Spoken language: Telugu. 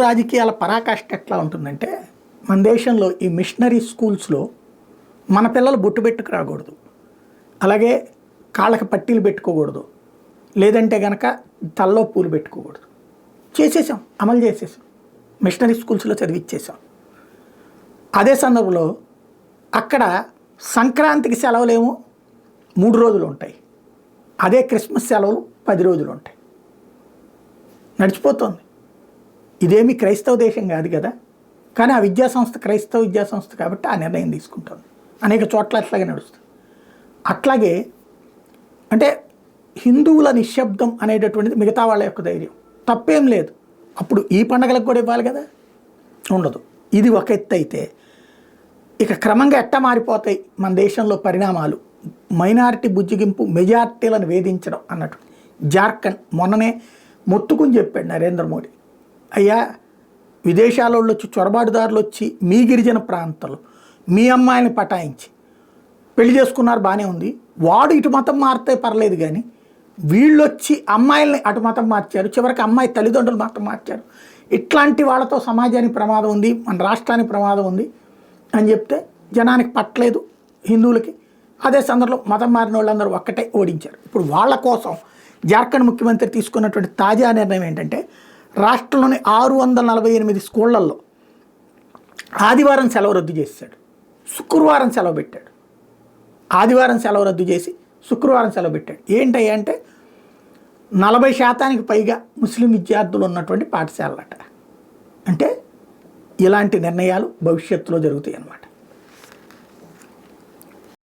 రాజకీయాల పరాకాష్ఠ ఎట్లా ఉంటుందంటే, మన దేశంలో ఈ మిషనరీ స్కూల్స్లో మన పిల్లలు బొట్టు పెట్టుకు రాకూడదు, అలాగే కాళ్ళకి పట్టీలు పెట్టుకోకూడదు, లేదంటే కనుక తల్లో పూలు పెట్టుకోకూడదు. చేసేసాం, అమలు చేసేసాం, మిషనరీ స్కూల్స్లో చదివిచ్చేసాం. అదే సందర్భంలో అక్కడ సంక్రాంతికి సెలవులేమో 3 రోజులు ఉంటాయి, అదే క్రిస్మస్ సెలవులు 10 రోజులు ఉంటాయి. నడిచిపోతుంది. ఇదేమి క్రైస్తవ దేశం కాదు కదా, కానీ ఆ విద్యాసంస్థ క్రైస్తవ విద్యాసంస్థ కాబట్టి ఆ నిర్ణయం తీసుకుంటుంది. అనేక చోట్ల అట్లాగే నడుస్తుంది. అట్లాగే అంటే హిందువుల నిశ్శబ్దం అనేటటువంటిది మిగతా వాళ్ళ యొక్క ధైర్యం, తప్పేం లేదు. అప్పుడు ఈ పండగలకు కూడా ఇవ్వాలి కదా, ఉండదు. ఇది ఒక ఎత్తు అయితే, ఇక క్రమంగా ఎట్టా మారిపోతాయి మన దేశంలో పరిణామాలు. మైనారిటీ బుజ్జిగింపు, మెజార్టీలను వేధించడం అన్నట్టు. జార్ఖండ్ మొన్ననే మొత్తుకుని చెప్పాడు నరేంద్ర మోడీ, అయ్యా విదేశాల వాళ్ళు వచ్చి, చొరబాటుదారులు వచ్చి మీ గిరిజన ప్రాంతాల్లో మీ అమ్మాయిని పటాయించి పెళ్లి చేసుకున్నారు, బాగానే ఉంది, వాడు ఇటు మతం మారితే పర్లేదు, కానీ వీళ్ళు వచ్చి అమ్మాయిల్ని అటు మతం మార్చారు, చివరికి అమ్మాయి తల్లిదండ్రులు మతం మార్చారు. ఇట్లాంటి వాళ్ళతో సమాజానికి ప్రమాదం ఉంది, మన రాష్ట్రానికి ప్రమాదం ఉంది అని చెప్తే జనానికి పట్టలేదు హిందువులకి. అదే సందర్భంలో మతం మారిన వాళ్ళందరూ ఒక్కటే ఓడించారు. ఇప్పుడు వాళ్ళ కోసం జార్ఖండ్ ముఖ్యమంత్రి తీసుకున్నటువంటి తాజా నిర్ణయం ఏంటంటే, రాష్ట్రంలోని 648 స్కూళ్లలో ఆదివారం సెలవు రద్దు చేశాడు, శుక్రవారం సెలవు పెట్టాడు. ఆదివారం సెలవు రద్దు చేసి శుక్రవారం సెలవు పెట్టాడు. ఏంటయ్యా అంటే 40% పైగా ముస్లిం విద్యార్థులు ఉన్నటువంటి పాఠశాలలట. అంటే ఇలాంటి నిర్ణయాలు భవిష్యత్తులో జరుగుతాయి అన్నమాట.